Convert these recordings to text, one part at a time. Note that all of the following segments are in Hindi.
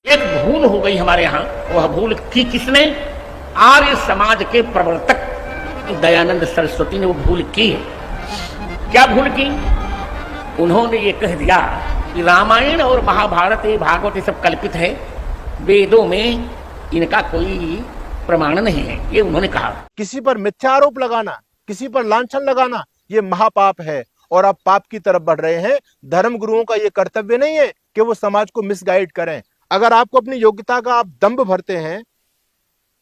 एक भूल हो गई हमारे यहाँ। वह भूल की किसने? आर्य समाज के प्रवर्तक दयानंद सरस्वती ने वो भूल की है। क्या भूल की? उन्होंने ये कह दिया कि रामायण और महाभारत, ये भागवत, ये सब कल्पित है, वेदों में इनका कोई प्रमाण नहीं है, ये उन्होंने कहा। किसी पर मिथ्या आरोप लगाना, किसी पर लांछन लगाना, ये महापाप है और आप पाप की तरफ बढ़ रहे हैं। धर्म गुरुओं का ये कर्तव्य नहीं है कि वो समाज को मिसगाइड करें। अगर आपको अपनी योग्यता का आप दंभ भरते हैं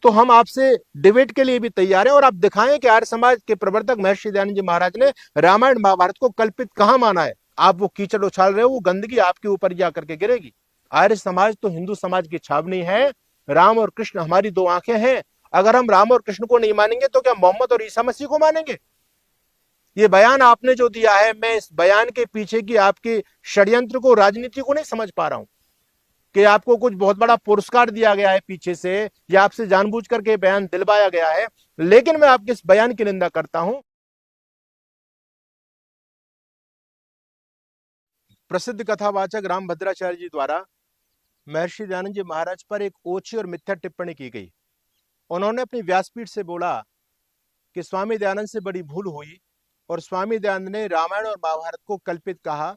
तो हम आपसे डिबेट के लिए भी तैयार हैं और आप दिखाएं कि आर्य समाज के प्रवर्तक महर्षि दयानंद जी महाराज ने रामायण महाभारत को कल्पित कहां माना है। आप वो कीचड़ उछाल रहे हो, वो गंदगी आपके ऊपर जाकर के गिरेगी। आर्य समाज तो हिंदू समाज की छावनी है। राम और कृष्ण हमारी दो आंखें हैं। अगर हम राम और कृष्ण को नहीं मानेंगे तो क्या मोहम्मद और ईसा मसीह को मानेंगे? ये बयान आपने जो दिया है, मैं इस बयान के पीछे की आपके षड्यंत्र को, राजनीति को नहीं समझ पा रहा हूं कि आपको कुछ बहुत बड़ा पुरस्कार दिया गया है पीछे से, या आपसे जानबूझ करके बयान दिलवाया गया है। लेकिन मैं आपके इस बयान की निंदा करता हूं। प्रसिद्ध कथावाचक रामभद्राचार्य जी द्वारा महर्षि दयानंद जी महाराज पर एक ओछी और मिथ्या टिप्पणी की गई। उन्होंने अपनी व्यासपीठ से बोला कि स्वामी दयानंद से बड़ी भूल हुई और स्वामी दयानंद ने रामायण और महाभारत को कल्पित कहा,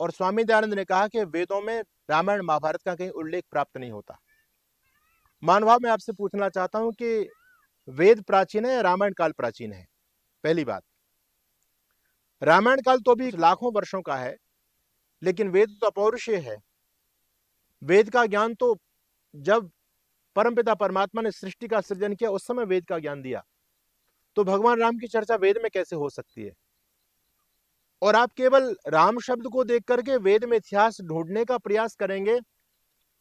और स्वामी दयानंद ने कहा कि वेदों में रामायण महाभारत का कहीं उल्लेख प्राप्त नहीं होता। मानभाव मैं आपसे पूछना चाहता हूं कि वेद प्राचीन है या रामायण काल प्राचीन है? पहली बात, रामायण काल तो भी लाखों वर्षों का है, लेकिन वेद तो अपौरुषेय है। वेद का ज्ञान तो जब परमपिता परमात्मा ने सृष्टि का सृजन किया उस समय वेद का ज्ञान दिया, तो भगवान राम की चर्चा वेद में कैसे हो सकती है? और आप केवल राम शब्द को देख करके वेद में इतिहास ढूंढने का प्रयास करेंगे,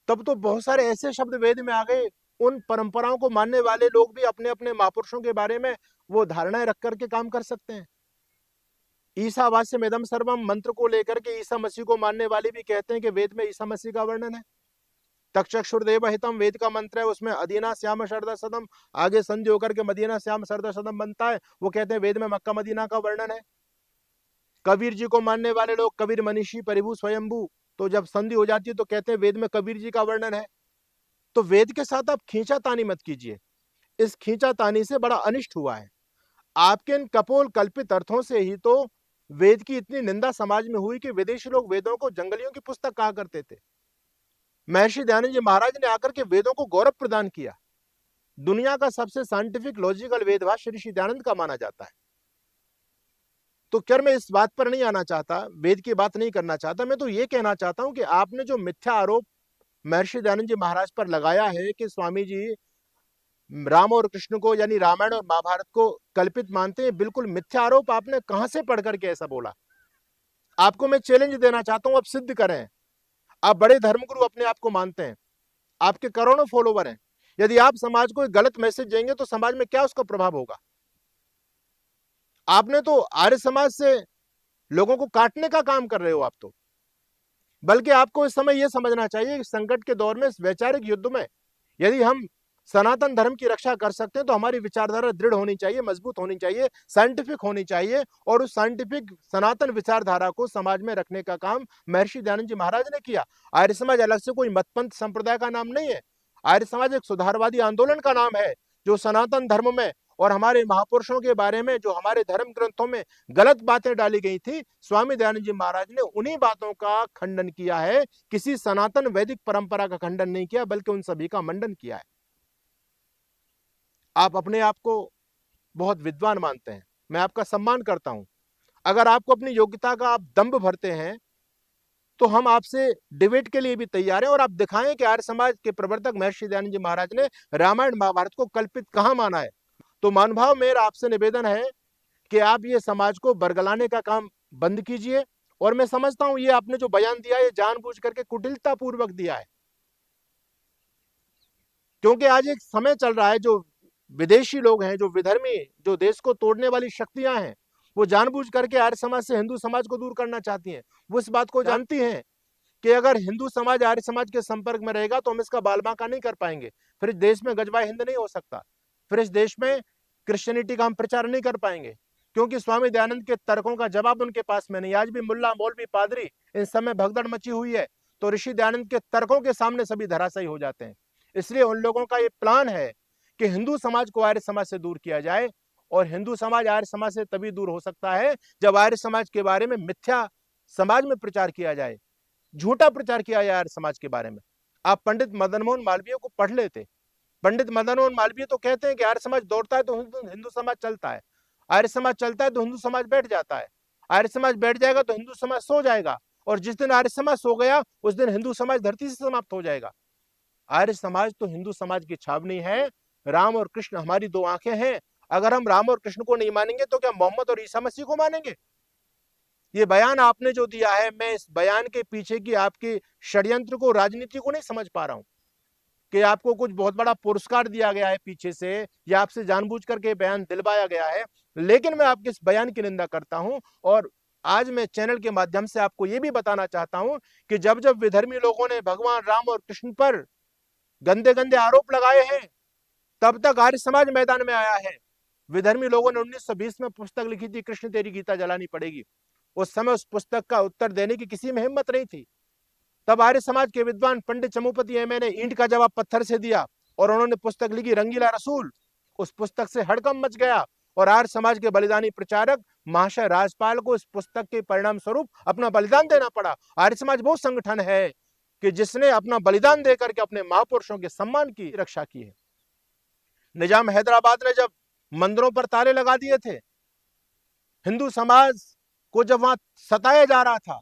तब तो बहुत सारे ऐसे शब्द वेद में आ गए, उन परंपराओं को मानने वाले लोग भी अपने अपने महापुरुषों के बारे में वो धारणाएं रख करके काम कर सकते हैं। ईसावास्यम इदं सर्वम मंत्र को लेकर के ईसा मसीह को मानने वाले भी कहते हैं कि वेद में ईसा मसीह का वर्णन है। तक्षुर्देव हितम वेद का मंत्र है, उसमें अदीना श्याम शरदा सदम, आगे संधि होकर के मदीना श्याम शरदा सदम बनता है, वो कहते हैं वेद में मक्का मदीना का वर्णन है। कबीर जी को मानने वाले लोग कबीर मनीषी परिभू स्वयंभू, तो जब संधि हो जाती है तो कहते हैं वेद में कबीर जी का वर्णन है। तो वेद के साथ आप खींचातानी मत कीजिए। इस खींचातानी से बड़ा अनिष्ट हुआ है। आपके इन कपोल कल्पित अर्थों से ही तो वेद की इतनी निंदा समाज में हुई कि विदेशी लोग वेदों को जंगलियों की पुस्तक कहा करते थे। महर्षि दयानंद जी महाराज ने आकर के वेदों को गौरव प्रदान किया। दुनिया का सबसे साइंटिफिक लॉजिकल वेदभाष ऋषि दयानंद का माना जाता है। तो क्या मैं इस बात पर नहीं आना चाहता, वेद की बात नहीं करना चाहता, मैं तो ये कहना चाहता हूं कि आपने जो मिथ्या आरोप महर्षि दयानंद जी महाराज पर लगाया है कि स्वामी जी राम और कृष्ण को यानी रामायण और महाभारत को कल्पित मानते हैं, बिल्कुल मिथ्या आरोप। आपने कहां से पढ़ करके ऐसा बोला? आपको मैं चैलेंज देना चाहता हूं, आप सिद्ध करें। आप बड़े धर्मगुरु अपने आप को मानते हैं, आपके करोड़ों फॉलोवर हैं। यदि आप समाज को एक गलत मैसेज देंगे तो समाज में क्या उसका प्रभाव होगा? आपने तो आर्य समाज से लोगों को काटने का काम कर रहे हो आप तो। बल्कि आपको इस समय यह समझना चाहिए कि संकट के दौर में, इस वैचारिक युद्ध में, यदि हम सनातन धर्म की रक्षा कर सकते हैं तो हमारी विचारधारा दृढ़ होनी चाहिए, मजबूत होनी चाहिए, साइंटिफिक होनी चाहिए, और उस साइंटिफिक सनातन विचारधारा को समाज में रखने का काम महर्षि दयानंद जी महाराज ने किया। आर्य समाज अलग से कोई मतपंथ संप्रदाय का नाम नहीं है। आर्य समाज एक सुधारवादी आंदोलन का नाम है, जो सनातन धर्म में और हमारे महापुरुषों के बारे में, जो हमारे धर्म ग्रंथों में गलत बातें डाली गई थी, स्वामी दयानंद जी महाराज ने उन्हीं बातों का खंडन किया है। किसी सनातन वैदिक परंपरा का खंडन नहीं किया, बल्कि उन सभी का मंडन किया है। आप अपने आप को बहुत विद्वान मानते हैं, मैं आपका सम्मान करता हूं। अगर आपको अपनी योग्यता का आप दंभ भरते हैं तो हम आपसे डिबेट के लिए भी तैयार हैं, और आप दिखाएं कि आर्य समाज के प्रवर्तक महर्षि दयानंद जी महाराज ने रामायण महाभारत को कल्पित कहां माना है। तो मानभाव मेरा आपसे निवेदन है कि आप ये समाज को बरगलाने का काम बंद कीजिए। और मैं समझता हूं ये आपने जो बयान दिया है जानबूझ करके कुटिलता पूर्वक दिया है, क्योंकि आज एक समय चल रहा है, जो विदेशी लोग हैं, जो विधर्मी, जो देश को तोड़ने वाली शक्तियां हैं, वो जानबूझ करके आर्य समाज से हिंदू समाज को दूर करना चाहती हैं। वो इस बात को जानती हैं कि अगर हिंदू समाज आर्य समाज के संपर्क में रहेगा तो हम इसका बालबांका नहीं कर पाएंगे, फिर इस देश में गजबा हिंद नहीं हो सकता, फिर इस देश में क्रिश्चियनिटी का हम प्रचार नहीं कर पाएंगे, क्योंकि स्वामी दयानंद के तर्कों का जवाब उनके पास में नहीं। आज भी मुल्ला, मौलवी, पादरी, इन सब में भगदड़ मची हुई है। तो ऋषि दयानंद के तर्कों के सामने सभी धराशायी हो जाते हैं। इसलिए उन लोगों का ये प्लान है कि हिंदू समाज को आर्य समाज से दूर किया जाए, और हिंदू समाज आर्य समाज से तभी दूर हो सकता है जब आर्य समाज के बारे में मिथ्या समाज में प्रचार किया जाए, झूठा प्रचार किया जाए आर्य समाज के बारे में। आप पंडित मदन मोहन मालवीय को पढ़ लेते। पंडित मदन मोहन मालवीय तो कहते हैं कि आर्य समाज दौड़ता है तो हिंदू समाज चलता है, आर्य समाज चलता है तो हिंदू समाज बैठ जाता है, आर्य समाज बैठ जाएगा तो हिंदू समाज सो जाएगा, और जिस दिन आर्य समाज सो गया उस दिन हिंदू समाज धरती से समाप्त हो जाएगा। आर्य समाज तो हिंदू समाज की छावनी है। राम और कृष्ण हमारी दो आंखें हैं। अगर हम राम और कृष्ण को नहीं मानेंगे तो क्या मोहम्मद और ईसा मसीह को मानेंगे? ये बयान आपने जो दिया है, मैं इस बयान के पीछे की आपके षड्यंत्र को, राजनीति को नहीं समझ पा रहा हूं कि आपको कुछ बहुत बड़ा पुरस्कार दिया गया है पीछे से, या आपसे जानबूझ करके बयान दिलवाया गया है। लेकिन मैं आपके इस बयान की निंदा करता हूं, और आज मैं चैनल के माध्यम से आपको यह भी बताना चाहता हूं कि जब जब विधर्मी लोगों ने भगवान राम और कृष्ण पर गंदे गंदे आरोप लगाए हैं, तब तक आर्य समाज मैदान में आया है। विधर्मी लोगों ने 1920 में पुस्तक लिखी थी, कृष्ण तेरी गीता जलानी पड़ेगी। उस समय उस पुस्तक का उत्तर देने की किसी में हिम्मत नहीं थी। तब आर्य समाज के विद्वान पंडित चमुपति एमए ने ईंट का जवाब पत्थर से दिया, और उन्होंने पुस्तक लिखी रंगीला रसूल। उस पुस्तक से हड़कंप मच गया, और आर्य समाज के बलिदानी प्रचारक महाशय राजपाल को इस पुस्तक के परिणाम स्वरूप अपना बलिदान देना पड़ा। आर्य समाज वो संगठन है कि जिसने अपना बलिदान देकर के अपने महापुरुषों के सम्मान की रक्षा की है। निजाम हैदराबाद ने जब मंदिरों पर ताले लगा दिए थे, हिंदू समाज को जब वहां सताया जा रहा था,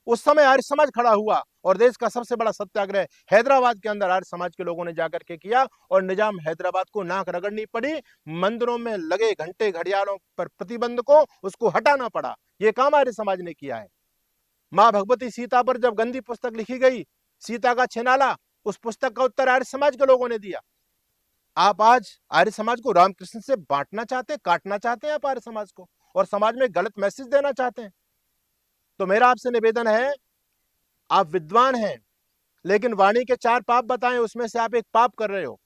उस समय आर्य समाज खड़ा हुआ, और देश का सबसे बड़ा सत्याग्रह हैदराबाद के अंदर आर्य समाज के लोगों ने जाकर के किया, और निजाम हैदराबाद को नाक रगड़नी पड़ी। मंदिरों में लगे घंटे घड़ियालों पर प्रतिबंध को उसको हटाना पड़ा। यह काम आर्य समाज ने किया है। मां भगवती सीता पर जब गंदी पुस्तक लिखी गई, सीता का छिनाला, उस पुस्तक का उत्तर आर्य समाज के लोगों ने दिया। आप आज आर्य समाज को रामकृष्ण से बांटना चाहते हैं, काटना चाहते हैं आप आर्य समाज को, और समाज में गलत मैसेज देना चाहते हैं। तो मेरा आपसे निवेदन है, आप विद्वान हैं, लेकिन वाणी के 4 पाप बताएं, उसमें से आप एक पाप कर रहे हो।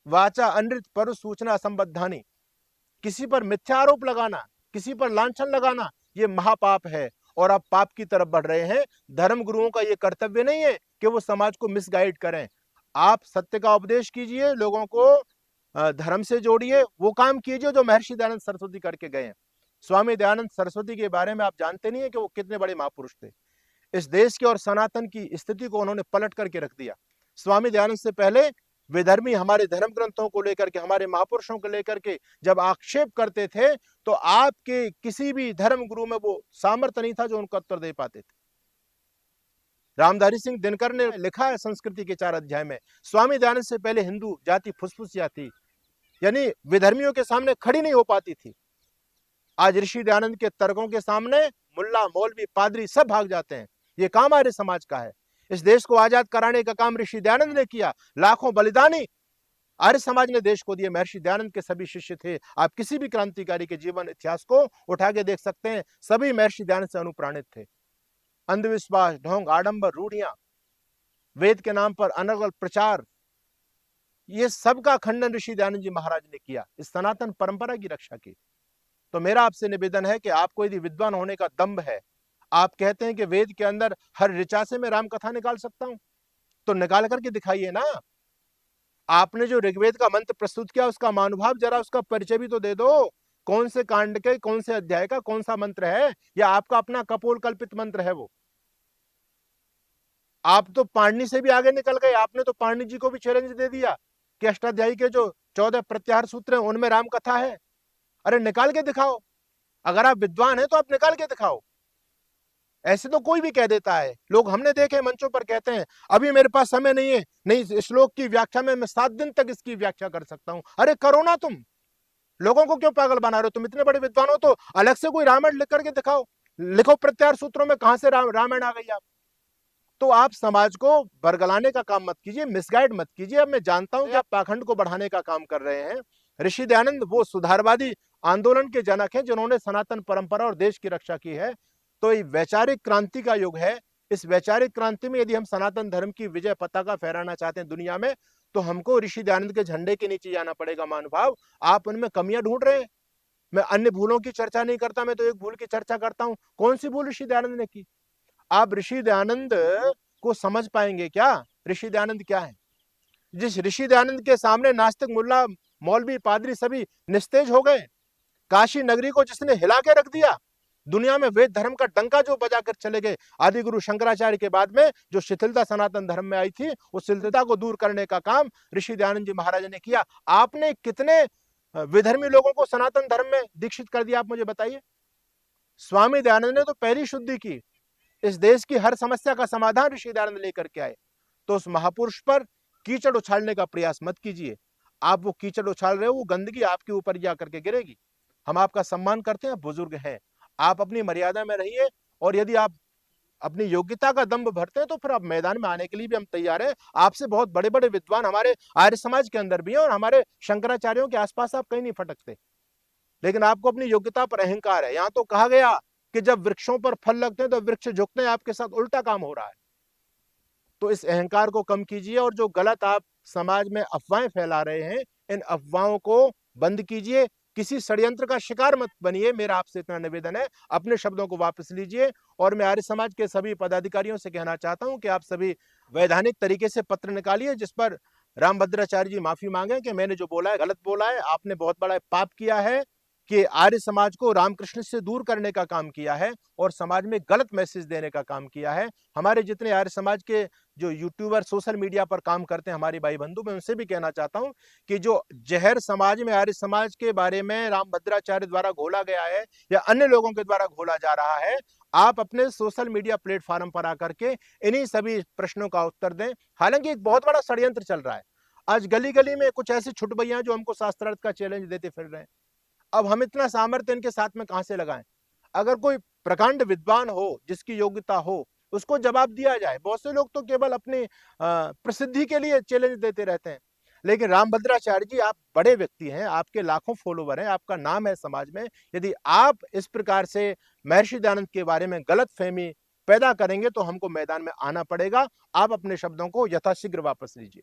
वाचा अनृत परु सूचना असंबद्धानी। किसी पर मिथ्या आरोप लगाना, किसी पर लांछन लगाना, ये महापाप है, और आप पाप की तरफ बढ़ रहे हैं। धर्म गुरुओं का ये कर्तव्य नहीं है कि वो समाज को मिसगाइड करें। आप सत्य का उपदेश कीजिए, लोगों को धर्म से जोड़िए, वो काम कीजिए जो महर्षि दयानंद सरस्वती करके गए हैं। स्वामी दयानंद सरस्वती के बारे में आप जानते नहीं है कि वो कितने बड़े महापुरुष थे। इस देश के और सनातन की स्थिति को उन्होंने पलट करके रख दिया। स्वामी दयानंद से पहले विधर्मी हमारे धर्म ग्रंथों को लेकर के, हमारे महापुरुषों को लेकर के जब आक्षेप करते थे, तो आपके किसी भी धर्म गुरु में वो सामर्थ्य नहीं था जो उनका उत्तर दे पाते थे। रामधारी सिंह दिनकर ने लिखा है संस्कृति के 4 अध्याय में, स्वामी दयानंद से पहले हिंदू जाति फुसफुसिया थी, यानी विधर्मियों के सामने खड़ी नहीं हो पाती थी। आज ऋषि दयानंद के तर्कों के सामने मुल्ला, मौलवी, पादरी सब भाग जाते हैं। ये काम आर्य समाज का है। इस देश को आजाद कराने का काम ऋषि दयानंद ने किया। लाखों बलिदानी आर्य समाज ने देश को दिए। महर्षि दयानंद के सभी शिष्य थे। आप किसी भी क्रांतिकारी के जीवन इतिहास को उठा के देख सकते हैं, सभी महर्षि दयानंद से अनुप्राणित थे। अंधविश्वास, ढोंग, आडंबर, रूढ़ियां, वेद के नाम पर अनर्गल प्रचार, ये सब का खंडन ऋषि दयानंद जी महाराज ने किया, इस सनातन परंपरा की रक्षा की। तो मेरा आपसे निवेदन है कि आपको यदि विद्वान होने का दम्भ है, आप कहते हैं कि वेद के अंदर हर ऋचा से मैं राम कथा निकाल सकता हूं, तो निकाल करके दिखाइए ना। आपने जो ऋग्वेद का मंत्र प्रस्तुत किया, उसका महानुभाव जरा उसका परिचय भी तो दे दो। कौन से कांड के, कौन से अध्याय का, कौन सा मंत्र है, या आपका अपना कपोल कल्पित मंत्र है वो? आप तो पाणिनि से भी आगे निकल गए। आपने तो पाणिनि जी को भी चैलेंज दे दिया कि अष्टाध्यायी के जो 14 प्रत्याहार सूत्र हैं उनमें राम कथा है। अरे निकाल के दिखाओ। अगर आप विद्वान हैं तो आप निकाल के दिखाओ। ऐसे तो कोई भी कह देता है। लोग हमने देखे मंचों पर कहते हैं अभी मेरे पास समय नहीं है, नहीं श्लोक की व्याख्या में मैं 7 दिन तक इसकी व्याख्या कर सकता हूं। अरे करो ना, तुम लोगों को क्यों पागल बना रहे हो? तुम इतने बड़े विद्वान हो तो अलग से कोई रामायण लिख करके दिखाओ। लिखो प्रत्याहार सूत्रों में कहां से रामायण आ गई। आप तो आप समाज को बरगलाने का काम मत कीजिए, मिसगाइड मत कीजिए। अब मैं जानता हूं कि आप पाखंड को बढ़ाने का काम कर रहे हैं। ऋषि दयानंद वो सुधारवादी आंदोलन के जनक हैं जिन्होंने सनातन परंपरा और देश की रक्षा की है। तो ये वैचारिक क्रांति का युग है। इस वैचारिक क्रांति में यदि हम सनातन धर्म की विजय पताका फहराना चाहते हैं दुनिया में, तो हमको ऋषि दयानंद के झंडे के नीचे जाना पड़ेगा। महानुभाव, आप उनमें कमियां ढूंढ रहे हैं। मैं अन्य भूलों की चर्चा नहीं करता, मैं तो एक भूल की चर्चा करता हूं। कौन सी भूल ऋषि दयानंद ने की? आप ऋषि दयानंद को समझ पाएंगे क्या ऋषि दयानंद क्या है। जिस ऋषि दयानंद के सामने नास्तिक, मुल्ला, मौलवी, पादरी सभी निस्तेज हो गए, काशी नगरी को जिसने हिला के रख दिया, दुनिया में वेद धर्म का डंका जो बजाकर चले गए, आदि गुरु शंकराचार्य के बाद में जो शिथिलता सनातन धर्म में आई थी, उस शिथिलता को दूर करने का काम ऋषि दयानंद जी महाराज ने किया। आपने कितने विधर्मी लोगों को सनातन धर्म में दीक्षित कर दिया, आप मुझे बताइए। स्वामी दयानंद ने तो पहली शुद्धि की, इस देश की हर समस्या का समाधान ऋषि दयानंद लेकर के आए। तो उस महापुरुष पर कीचड़ उछालने का प्रयास मत कीजिए। आप वो कीचड़ उछाल रहे हो, वो गंदगी आपके ऊपर जा करके गिरेगी। हम आपका सम्मान करते हैं, बुजुर्ग हैं, आप अपनी मर्यादा में रहिए। और यदि आप अपनी योग्यता का दंभ भरते हैं तो फिर आप मैदान में आने के लिए भी हम तैयार हैं। आपसे बहुत बड़े बड़े विद्वान हमारे आर्य समाज के अंदर भी हैं और हमारे शंकराचार्यों के आसपास आप कहीं नहीं फटकते, लेकिन आपको अपनी योग्यता पर अहंकार है। यहां तो कहा गया कि जब वृक्षों पर फल लगते हैं तो वृक्ष झुकते हैं, आपके साथ उल्टा काम हो रहा है। तो इस अहंकार को कम कीजिए और जो गलत आप समाज में अफवाहें फैला रहे हैं, इन अफवाहों को बंद कीजिए। किसी षड्यंत्र का शिकार मत बनिए, मेरा आपसे इतना निवेदन है। अपने शब्दों को वापस लीजिए। और मैं आर्य समाज के सभी पदाधिकारियों से कहना चाहता हूं कि आप सभी वैधानिक तरीके से पत्र निकालिए, जिस पर रामभद्राचार्य जी माफी मांगे कि मैंने जो बोला है गलत बोला है, आपने बहुत बड़ा पाप किया है कि आर्य समाज को रामकृष्ण से दूर करने का काम किया है और समाज में गलत मैसेज देने का काम किया है। हमारे जितने आर्य समाज के जो यूट्यूबर सोशल मीडिया पर काम करते हैं, हमारे भाई बंधु, मैं उनसे भी कहना चाहता हूं कि जो जहर समाज में आर्य समाज के बारे में रामभद्राचार्य द्वारा घोला गया है या अन्य लोगों के द्वारा घोला जा रहा है, आप अपने सोशल मीडिया प्लेटफॉर्म पर आकर के इन्हीं सभी प्रश्नों का उत्तर दें। हालांकि एक बहुत बड़ा षड्यंत्र चल रहा है। आज गली गली में कुछ ऐसे छुटभैया जो हमको शास्त्रार्थ का चैलेंज देते फिर रहे हैं। अब हम इतना सामर्थ्य इनके साथ में कहां से लगाएं। अगर कोई प्रकांड विद्वान हो, जिसकी योग्यता हो, उसको जवाब दिया जाए। बहुत से लोग तो केवल अपनी प्रसिद्धि के लिए चैलेंज देते रहते हैं, लेकिन रामभद्राचार्य जी आप बड़े व्यक्ति हैं, आपके लाखों फॉलोवर हैं, आपका नाम है समाज में। यदि आप इस प्रकार से महर्षि दयानंद के बारे में गलत फहमी पैदा करेंगे तो हमको मैदान में आना पड़ेगा। आप अपने शब्दों को यथाशीघ्र वापस लीजिए।